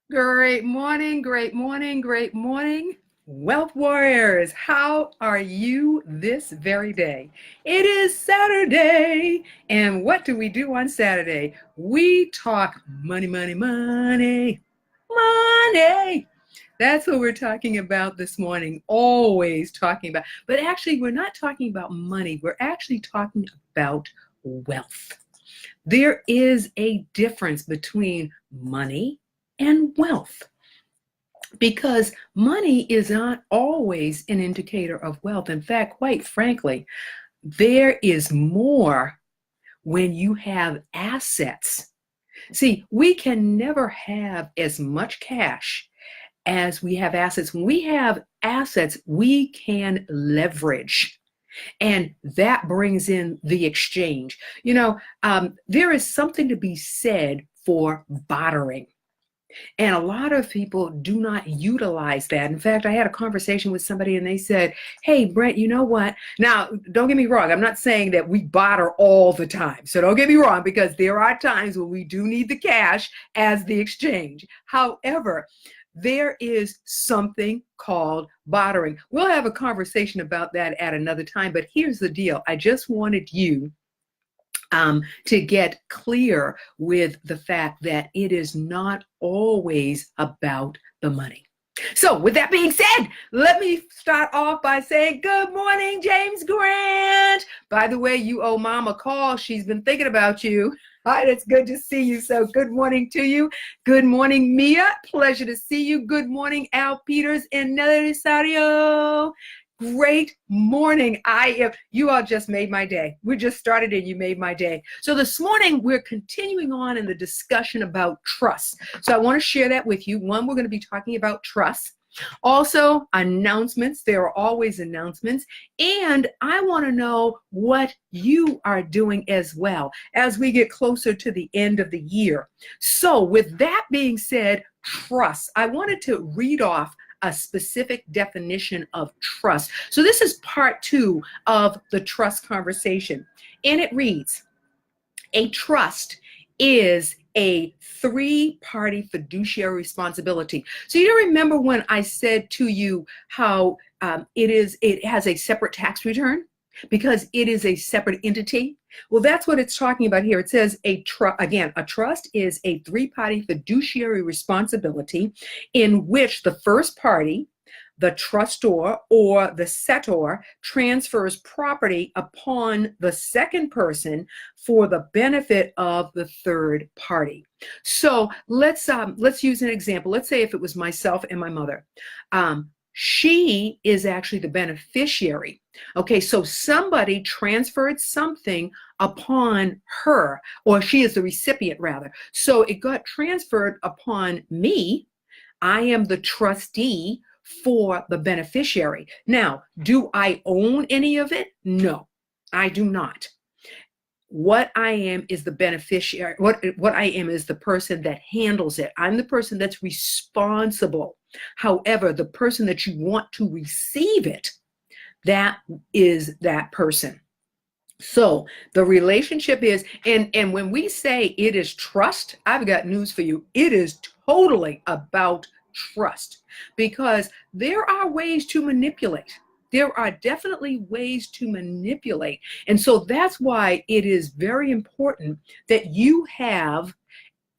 Great morning, great morning, great morning. Wealth Warriors, how are you this very day? It is Saturday, and what do we do on Saturday? We talk money, money, money, money. That's what we're talking about this morning, always talking about. But actually, we're not talking about money, we're actually talking about wealth. There is a difference between money and wealth because money is not always an indicator of wealth. In fact, quite frankly, there is more when you have assets. See, we can never have as much cash as we have assets. When we have assets, we can leverage. And that brings in the exchange. There is something to be said for bartering. And a lot of people do not utilize that. In fact, I had a conversation with somebody and they said, "Hey, Brent, you know what? Now, don't get me wrong. I'm not saying that we barter all the time. So don't get me wrong, because there are times when we do need the cash as the exchange. However, there is something called bartering. We'll have a conversation about that at another time. But here's the deal. I just wanted you to get clear with the fact that it is not always about the money. So with that being said, let me start off by saying good morning, James Grant. By the way, you owe Mom a call. She's been thinking about you. Hi, it's good to see you. So good morning to you. Good morning, Mia. Pleasure to see you. Good morning, Al Peters and Nelly Rosario. Great morning. You all just made my day. We just started and you made my day. So this morning we're continuing on in the discussion about trust. So I want to share that with you. One, we're going to be talking about trust. Also, announcements. There are always announcements. And I want to know what you are doing as well as we get closer to the end of the year. So with that being said, trust. I wanted to read off a specific definition of trust. So this is part 2 of the trust conversation. And it reads, a trust is a 3-party fiduciary responsibility. So you remember when I said to you how it has a separate tax return because it is a separate entity? Well, that's what it's talking about here. It says a trust is a 3-party fiduciary responsibility in which the first party, the trustor or the settor, transfers property upon the second person for the benefit of the third party. So let's use an example. Let's say if it was myself and my mother. She is actually the beneficiary. Okay, so somebody transferred something upon her, or she is the recipient rather. So it got transferred upon me. I am the trustee for the beneficiary. Now, do I own any of it? No, I do not. What I am is the beneficiary. What I am is the person that handles it. I'm the person that's responsible. However, the person that you want to receive it, that is that person. So the relationship is, and when we say it is trust, I've got news for you. It is totally about trust, because there are ways to manipulate. There are definitely ways to manipulate. And so that's why it is very important that you have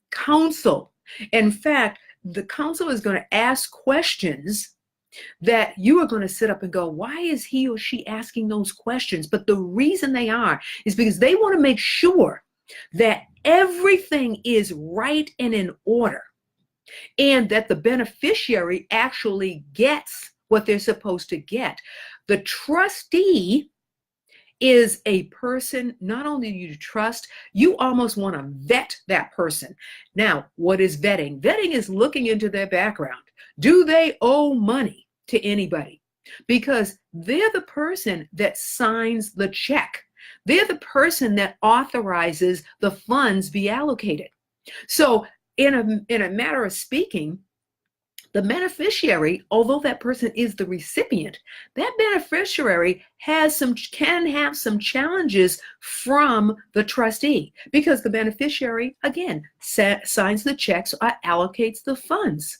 counsel. In fact, the counsel is going to ask questions that you are going to sit up and go, why is he or she asking those questions? But the reason they are is because they want to make sure that everything is right and in order, and that the beneficiary actually gets what they're supposed to get. The trustee is a person, not only do you trust, you almost want to vet that person. Now, what is vetting? Vetting is looking into their background. Do they owe money to anybody? Because they're the person that signs the check. They're the person that authorizes the funds be allocated. So in a matter of speaking, The beneficiary, although that person is the recipient, that beneficiary can have some challenges from the trustee because the beneficiary, again, signs the checks or allocates the funds.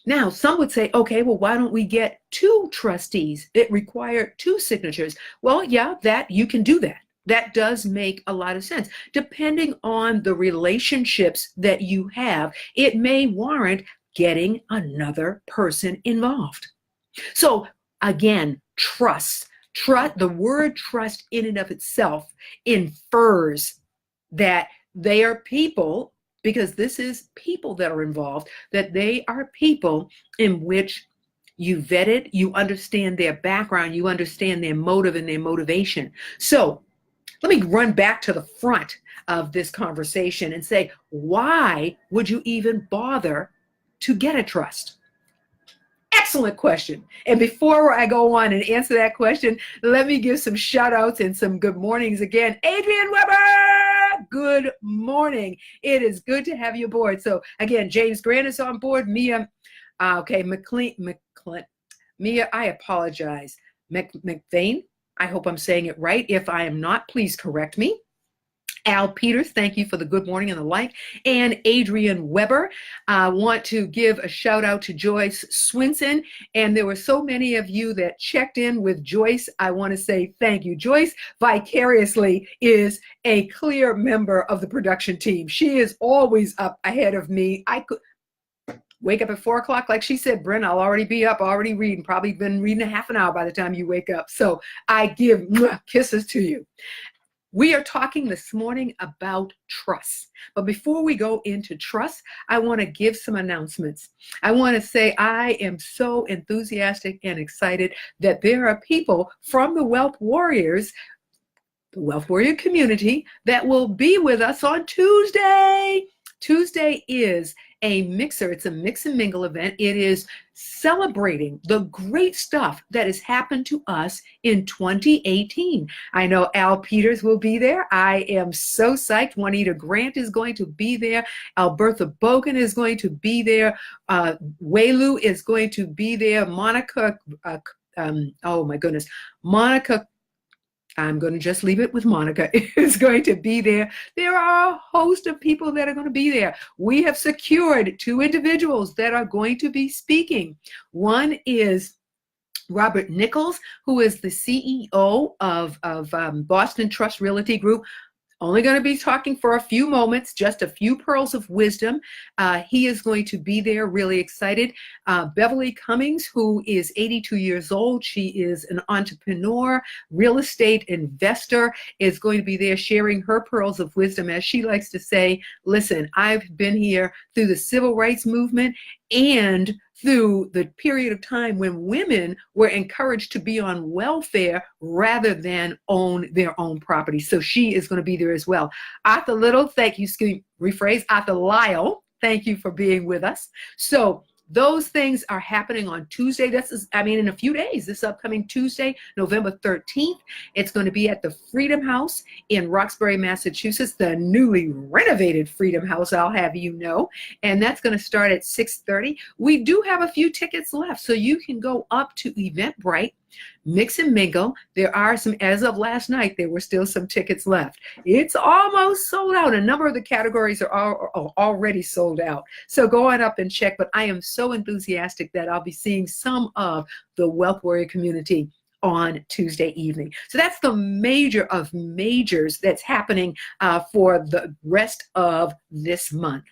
Now, some would say, okay, well, why don't we get two trustees? It required two signatures. Well, yeah, that you can do that. That does make a lot of sense. Depending on the relationships that you have, it may warrant getting another person involved. So again, trust. The word trust in and of itself infers that they are people, because this is people that are involved, that they are people in which you vetted, you understand their background, you understand their motive and their motivation. So let me run back to the front of this conversation and say, why would you even bother to get a trust? Excellent question. And before I go on and answer that question, let me give some shout outs and some good mornings again. Adrian Weber, good morning. It is good to have you aboard. So again, James Grant is on board. Mia, Mia, I apologize. McVeigh, I hope I'm saying it right. If I am not, please correct me. Al Peters, thank you for the good morning and the like. And Adrian Weber. I want to give a shout out to Joyce Swinson. And there were so many of you that checked in with Joyce. I want to say thank you. Joyce vicariously is a clear member of the production team. She is always up ahead of me. I could wake up at 4 o'clock. Like she said, Brent, I'll already be up, already reading, probably been reading a half an hour by the time you wake up. So I give kisses to you. We are talking this morning about trust. But before we go into trust, I want to give some announcements. I want to say I am so enthusiastic and excited that there are people from the Wealth Warriors, the Wealth Warrior community, that will be with us on Tuesday. Tuesday is a mixer. It's a mix and mingle event. It is celebrating the great stuff that has happened to us in 2018. I know Al Peters will be there. I am so psyched. Juanita Grant is going to be there. Albertha Bogan is going to be there. Welu is going to be there. Monica, oh my goodness, Monica, I'm going to just leave it with Monica, is going to be there. There are a host of people that are going to be there. We have secured two individuals that are going to be speaking. One is Robert Nichols, who is the CEO of Boston Trust Realty Group. Only going to be talking for a few moments, just a few pearls of wisdom. He is going to be there, really excited. Beverly Cummings, who is 82 years old. She is an entrepreneur, real estate investor, is going to be there sharing her pearls of wisdom. As she likes to say, listen, I've been here through the civil rights movement and through the period of time when women were encouraged to be on welfare rather than own their own property. So she is going to be there as well. Arthur Little, thank you, rephrase, Arthur Lyle, thank you for being with us. So those things are happening on Tuesday. In a few days, this upcoming Tuesday, November 13th. It's going to be at the Freedom House in Roxbury, Massachusetts, the newly renovated Freedom House, I'll have you know. And that's going to start at 6:30. We do have a few tickets left, so you can go up to Eventbrite, mix and mingle. There are some, as of last night, there were still some tickets left. It's almost sold out. A number of the categories are already sold out. So go on up and check. But I am so enthusiastic that I'll be seeing some of the Wealth Warrior community on Tuesday evening. So that's the major of majors that's happening for the rest of this month.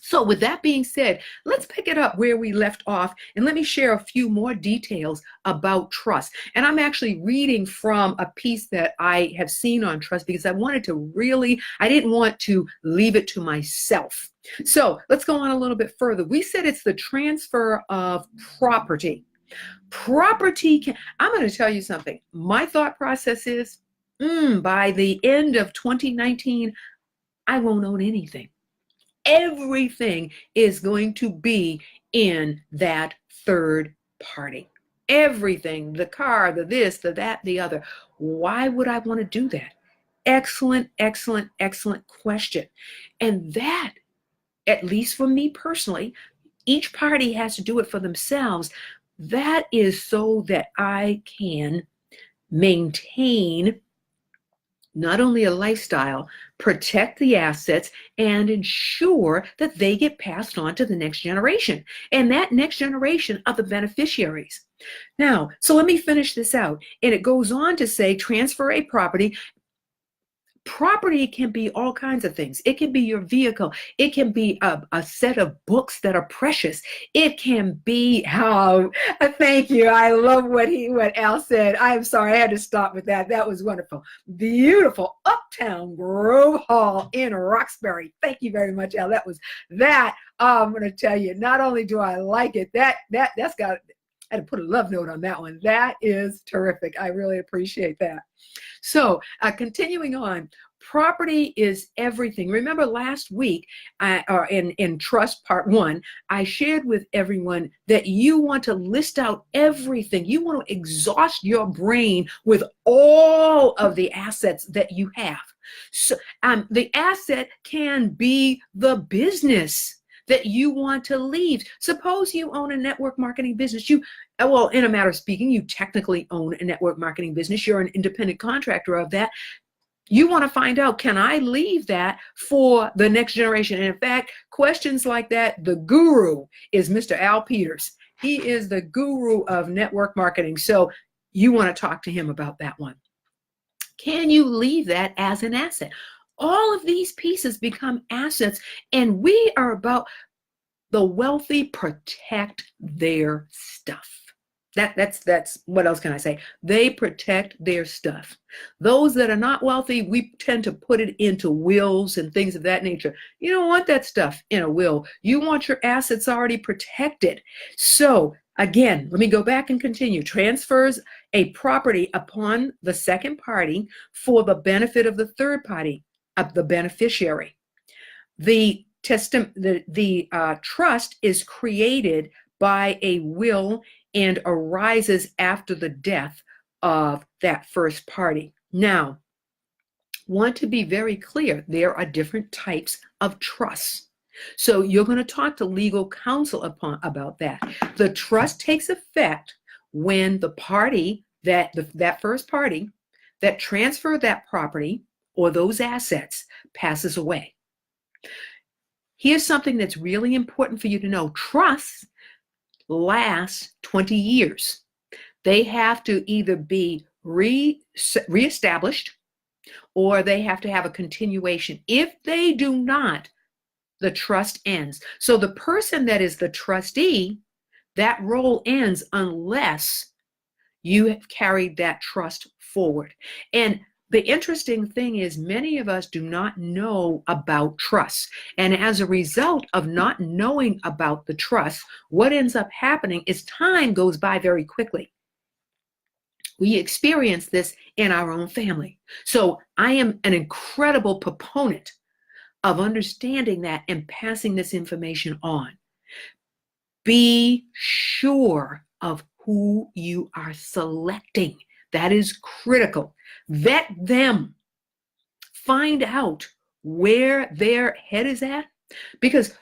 So with that being said, let's pick it up where we left off, and let me share a few more details about trust. And I'm actually reading from a piece that I have seen on trust because I didn't want to leave it to myself. So let's go on a little bit further. We said it's the transfer of property. I'm going to tell you something. My thought process is, by the end of 2019, I won't own anything. Everything is going to be in that third party. Everything, the car, the this, the that, the other. Why would I want to do that? Excellent, excellent, excellent question. And that at least for me personally, each party has to do it for themselves. That is so that I can maintain not only a lifestyle, protect the assets, and ensure that they get passed on to the next generation. And that next generation are the beneficiaries. Now, so let me finish this out. And it goes on to say, transfer a property. Property can be all kinds of things. It can be your vehicle. It can be a set of books that are precious. It can be thank you. I love what Al said. I'm sorry, I had to stop with that. That was wonderful. Beautiful Uptown Grove Hall in Roxbury. Thank you very much, Al. I'm going to tell you, not only do I like it, that's got, I had to put a love note on that one. That is terrific. I really appreciate that. So continuing on, property is everything. Remember last week in Trust Part 1, I shared with everyone that you want to list out everything. You want to exhaust your brain with all of the assets that you have. So the asset can be the business that you want to leave. Suppose you own a network marketing business. In a matter of speaking, you technically own a network marketing business. You're an independent contractor of that. You want to find out, can I leave that for the next generation? And in fact, questions like that, the guru is Mr. Al Peters. He is the guru of network marketing. So you want to talk to him about that one. Can you leave that as an asset? All of these pieces become assets, and we are about the wealthy protect their stuff. That's what else can I say? They protect their stuff. Those that are not wealthy, we tend to put it into wills and things of that nature. You don't want that stuff in a will. You want your assets already protected. So again, let me go back and continue. Transfers a property upon the second party for the benefit of the third party, of the beneficiary. The trust is created by a will and arises after the death of that first party. Now, want to be very clear, there are different types of trusts. So you're going to talk to legal counsel about that. The trust takes effect when the party, that first party that transferred that property or those assets passes away. Here's something that's really important for you to know. Trusts last 20 years. They have to either be reestablished or they have to have a continuation. If they do not, the trust ends. So the person that is the trustee, that role ends unless you have carried that trust forward. And the interesting thing is many of us do not know about trusts. And as a result of not knowing about the trust, what ends up happening is time goes by very quickly. We experience this in our own family. So I am an incredible proponent of understanding that and passing this information on. Be sure of who you are selecting. That is critical. Vet them. Find out where their head is at, because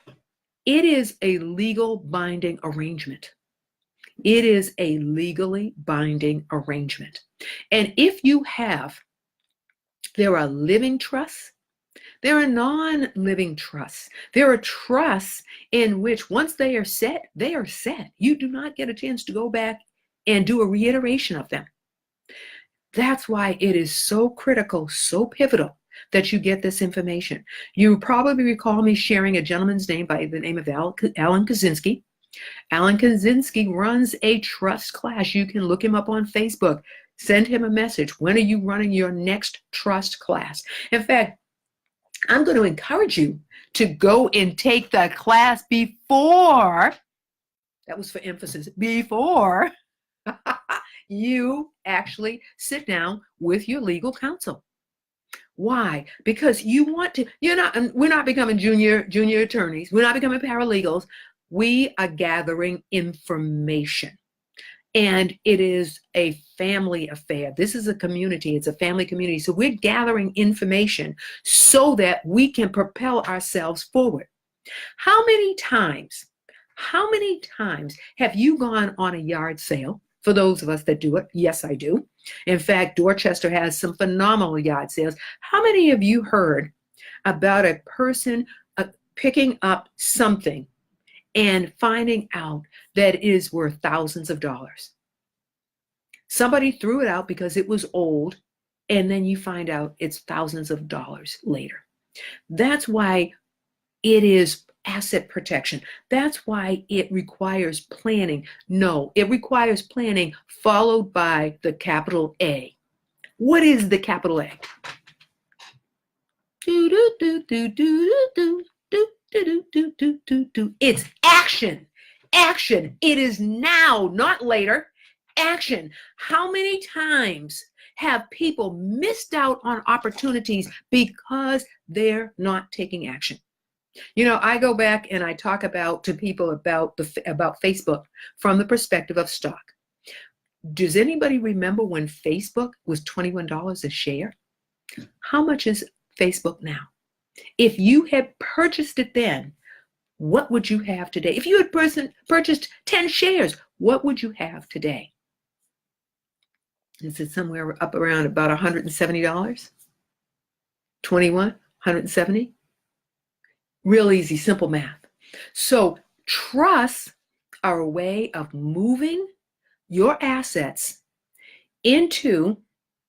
it is a legal binding arrangement. It is a legally binding arrangement. And if you have, there are living trusts, there are non-living trusts. There are trusts in which once they are set, they are set. You do not get a chance to go back and do a reiteration of them. That's why it is so critical, so pivotal that you get this information. You probably recall me sharing a gentleman's name by the name of Alan Kaczynski. Alan Kaczynski runs a trust class. You can look him up on Facebook. Send him a message. When are you running your next trust class? In fact, I'm going to encourage you to go and take the class before, that was for emphasis, before you actually sit down with your legal counsel. Why? Because you want to, we're not becoming junior attorneys. We're not becoming paralegals. We are gathering information. And it is a family affair. This is a community. It's a family community. So we're gathering information so that we can propel ourselves forward. How many times have you gone on a yard sale? For those of us that do it, yes, I do. In fact, Dorchester has some phenomenal yard sales. How many of you heard about a person picking up something and finding out that it is worth thousands of dollars? Somebody threw it out because it was old, and then you find out it's thousands of dollars later. That's why it is asset protection. That's why it requires planning. No, it requires planning followed by the capital A. What is the capital A? It's action. Action. It is now, not later. Action. How many times have people missed out on opportunities because they're not taking action? You know, I go back and I talk to people about Facebook from the perspective of stock. Does anybody remember when Facebook was $21 a share? How much is Facebook now? If you had purchased it then, what would you have today? If you had purchased 10 shares, what would you have today? Is it somewhere up around about $170? 21, 170? Real easy, simple math. So trusts are a way of moving your assets into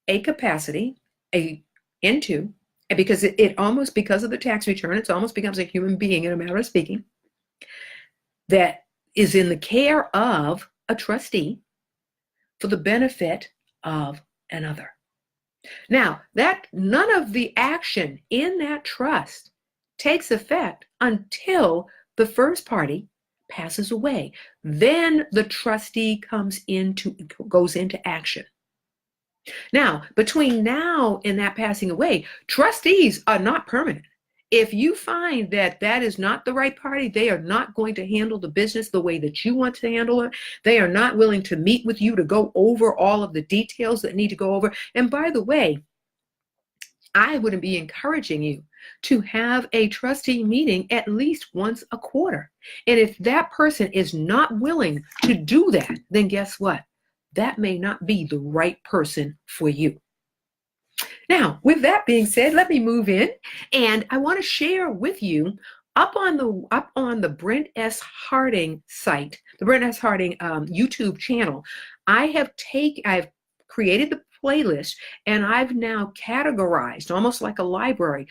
a capacity, because it almost, because of the tax return, it almost becomes a human being in a matter of speaking, that is in the care of a trustee for the benefit of another. Now, that none of the action in that trust takes effect until the first party passes away. Then the trustee goes into action. Now, between now and that passing away, trustees are not permanent. If you find that that is not the right party, they are not going to handle the business the way that you want to handle it. They are not willing to meet with you to go over all of the details that need to go over. And by the way, I would be encouraging you to have a trustee meeting at least once a quarter. And if that person is not willing to do that, then guess what? That may not be the right person for you. Now, with that being said, let me move in, and I want to share with you up on the Brent S. Harding site, the Brent S. Harding YouTube channel. I've created the playlist, and I've now categorized, almost like a library.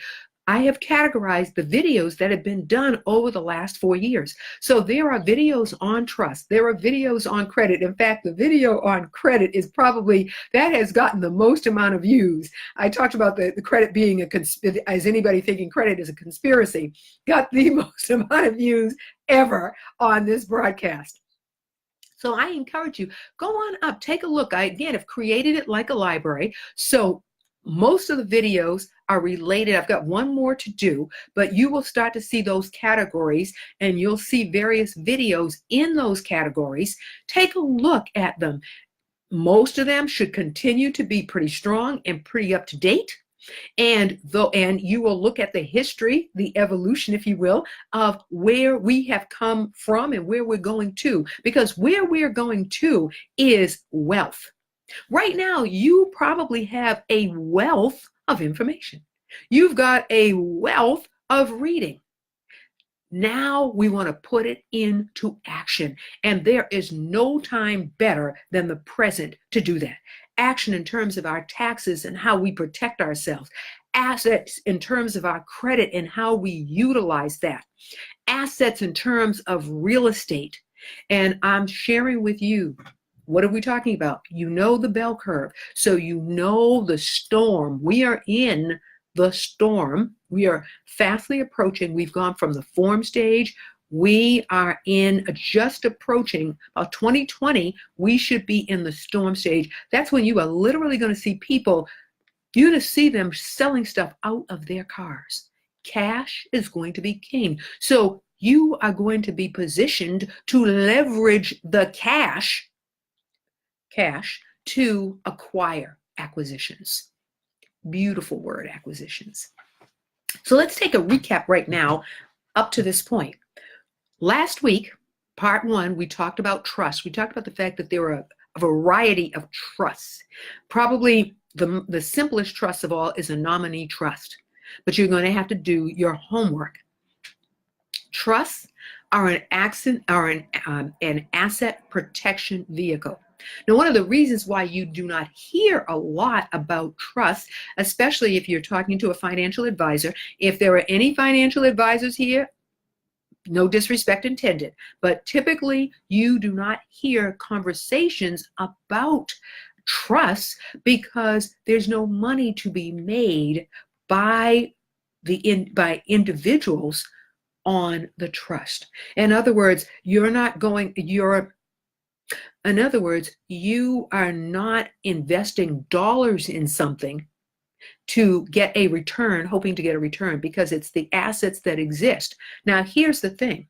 I have categorized the videos that have been done over the last 4 years. So there are videos on trust. There are videos on credit. In fact, the video on credit is probably, that has gotten the most amount of views. I talked about the credit being as anybody thinking credit is a conspiracy, got the most amount of views ever on this broadcast. So I encourage you, go on up, take a look. I, again, have created it like a library. So most of the videos are related. I've got one more to do, but you will start to see those categories, and you'll see various videos in those categories. Take a look at them. Most of them should continue to be pretty strong and pretty up to date. And you will look at the history, the evolution, if you will, of where we have come from and where we're going to, because where we're going to is wealth. Right now, you probably have a wealth of information. You've got a wealth of reading. Now we want to put it into action. And there is no time better than the present to do that. Action in terms of our taxes and how we protect ourselves. Assets in terms of our credit and how we utilize that. Assets in terms of real estate. And I'm sharing with you, what are we talking about? You know the bell curve. So you know the storm. We are in the storm. We are fastly approaching. We've gone from the form stage. We are just approaching about 2020. We should be in the storm stage. That's when you are literally going to see people, you're going to see them selling stuff out of their cars. Cash is going to be king. So you are going to be positioned to leverage the cash to acquire acquisitions. Beautiful word, acquisitions. So let's take a recap right now up to this point. Last week, part one, we talked about trust. We talked about the fact that there are a variety of trusts. Probably the simplest trust of all is a nominee trust, but you're going to have to do your homework. Trusts are an asset protection vehicle. Now, one of the reasons why you do not hear a lot about trusts, especially if you're talking to a financial advisor, if there are any financial advisors here, no disrespect intended, but typically you do not hear conversations about trusts because there's no money to be made by individuals on the trust. In other words, you are not investing dollars in something to get a return, hoping to get a return, because it's the assets that exist. Now, here's the thing.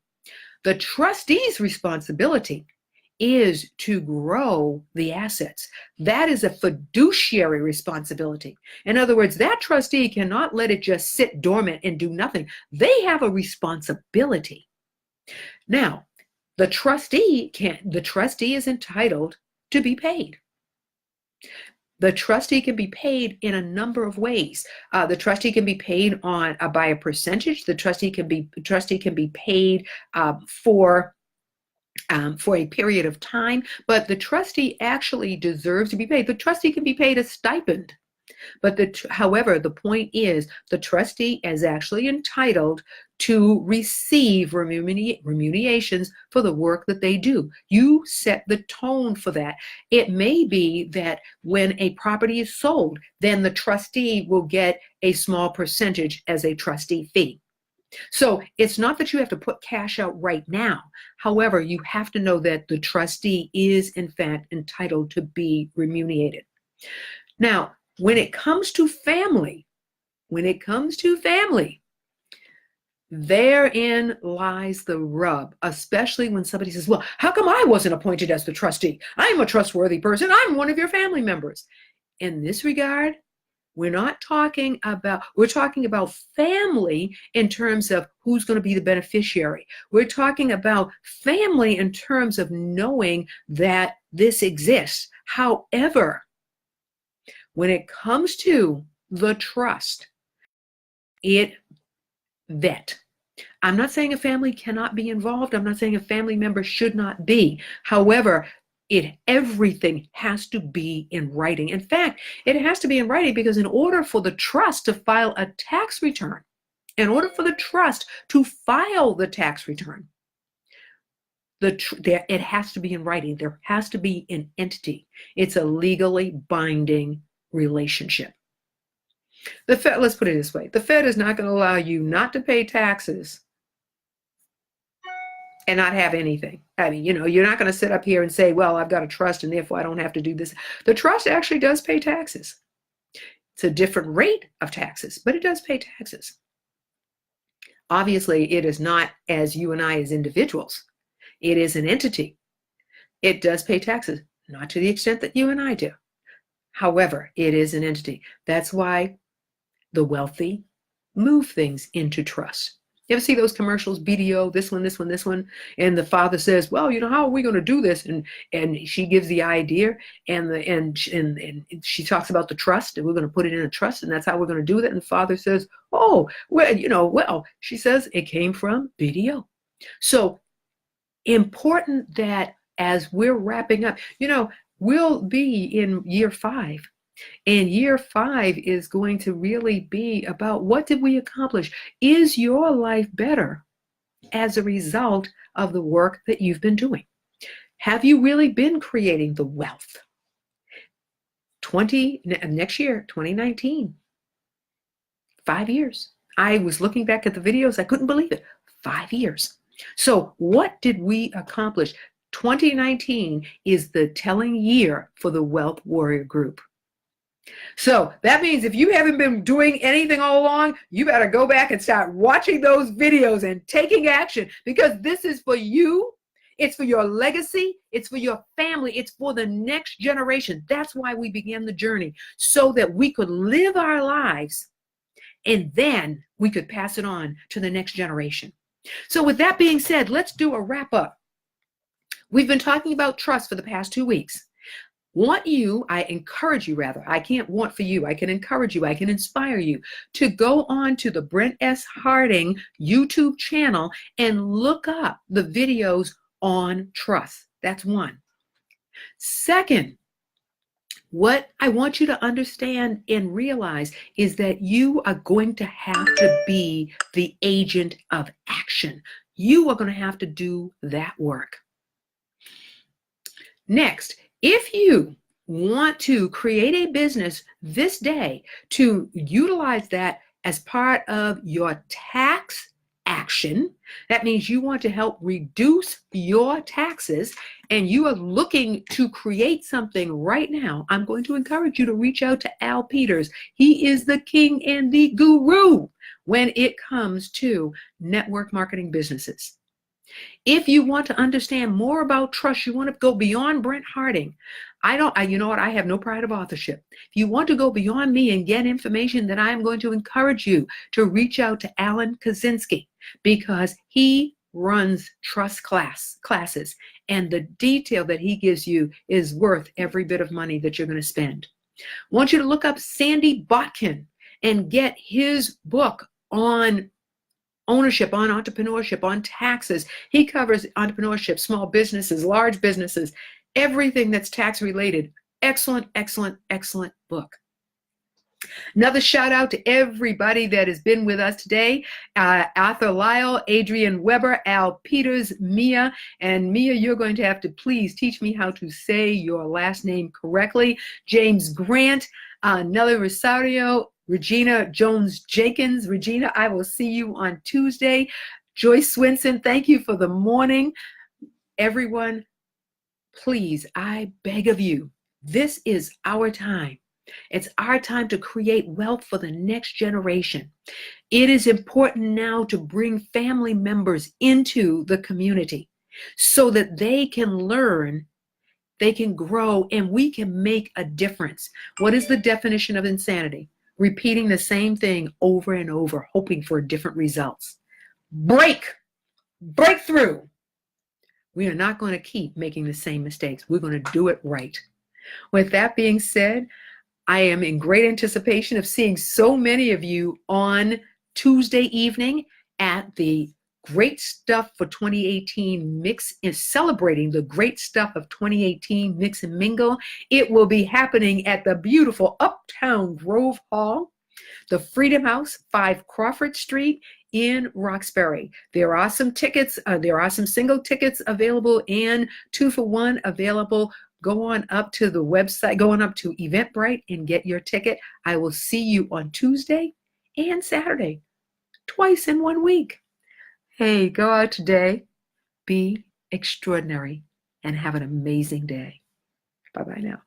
The trustee's responsibility is to grow the assets. That is a fiduciary responsibility. In other words, that trustee cannot let it just sit dormant and do nothing. They have a responsibility. Now, the trustee is entitled to be paid. The trustee can be paid in a number of ways. The trustee can be paid by a percentage. The trustee can be paid for a period of time, but the trustee actually deserves to be paid. The trustee can be paid a stipend. However, the point is the trustee is actually entitled to receive remunerations for the work that they do. You set the tone for that. It may be that when a property is sold, then the trustee will get a small percentage as a trustee fee. So it's not that you have to put cash out right now. However, you have to know that the trustee is in fact entitled to be remunerated. Now, when it comes to family, therein lies the rub, especially when somebody says, well, how come I wasn't appointed as the trustee? I'm a trustworthy person. I'm one of your family members. In this regard, we're talking about family in terms of who's going to be the beneficiary. We're talking about family in terms of knowing that this exists. However, when it comes to the trust, I'm not saying a family cannot be involved. I'm not saying a family member should not be. However, everything has to be in writing. In fact, it has to be in writing because in order for the trust to file a tax return, it has to be in writing. There has to be an entity. It's a legally binding relationship. The Fed, let's put it this way, the Fed is not going to allow you not to pay taxes and not have anything. I mean, you're not going to sit up here and say, well, I've got a trust and therefore I don't have to do this. The trust actually does pay taxes. It's a different rate of taxes, but it does pay taxes. Obviously, it is not as you and I as individuals. It is an entity. It does pay taxes, not to the extent that you and I do. However, it is an entity. That's why the wealthy move things into trust. You ever see those commercials, BDO, this one, and the father says, well, how are we going to do this? And she gives the idea, and she talks about the trust, and we're going to put it in a trust, and that's how we're going to do that. And the father says, oh, well, she says it came from BDO. So important that as we're wrapping up, we'll be in year 5. And year 5 is going to really be about what did we accomplish? Is your life better as a result of the work that you've been doing? Have you really been creating the wealth? Next year, 2019, 5 years. I was looking back at the videos. I couldn't believe it. 5 years. So what did we accomplish? 2019 is the telling year for the Wealth Warrior Group. So that means if you haven't been doing anything all along, you better go back and start watching those videos and taking action, because this is for you. It's for your legacy. It's for your family. It's for the next generation. That's why we began the journey, so that we could live our lives and then we could pass it on to the next generation. So with that being said, let's do a wrap up. We've been talking about trust for the past 2 weeks. I encourage you rather, I can't want for you, I can encourage you, I can inspire you to go on to the Brent S. Harding YouTube channel and look up the videos on trust. That's one. Second, what I want you to understand and realize is that you are going to have to be the agent of action. You are going to have to do that work. Next, if you want to create a business this day to utilize that as part of your tax action, that means you want to help reduce your taxes and you are looking to create something right now, I'm going to encourage you to reach out to Al Peters. He is the king and the guru when it comes to network marketing businesses. If you want to understand more about trust, you want to go beyond Brent Harding. You know what? I have no pride of authorship. If you want to go beyond me and get information, then I am going to encourage you to reach out to Alan Kaczynski because he runs trust classes, and the detail that he gives you is worth every bit of money that you're going to spend. I want you to look up Sandy Botkin and get his book on ownership, on entrepreneurship, on taxes. He covers entrepreneurship, small businesses, large businesses, everything that's tax related. Excellent, excellent, excellent book. Another shout out to everybody that has been with us today. Arthur Lyle, Adrian Weber, Al Peters, Mia. And Mia, you're going to have to please teach me how to say your last name correctly. James Grant, Nelly Rosario, Regina Jones-Jenkins. Regina, I will see you on Tuesday. Joyce Swinson, thank you for the morning. Everyone, please, I beg of you, this is our time. It's our time to create wealth for the next generation. It is important now to bring family members into the community so that they can learn, they can grow, and we can make a difference. What is the definition of insanity? Repeating the same thing over and over, hoping for different results. Breakthrough. We are not going to keep making the same mistakes. We're going to do it right. With that being said, I am in great anticipation of seeing so many of you on Tuesday evening at the Great Stuff for 2018 Mix, is celebrating the great stuff of 2018 Mix and Mingle. It will be happening at the beautiful Uptown Grove Hall, the Freedom House, 5 Crawford Street in Roxbury. There are some tickets, there are some single tickets available and 2-for-1 available. Go on up to the website, go on up to Eventbrite and get your ticket. I will see you on Tuesday and Saturday, twice in 1 week. Hey, go out today, be extraordinary, and have an amazing day. Bye-bye now.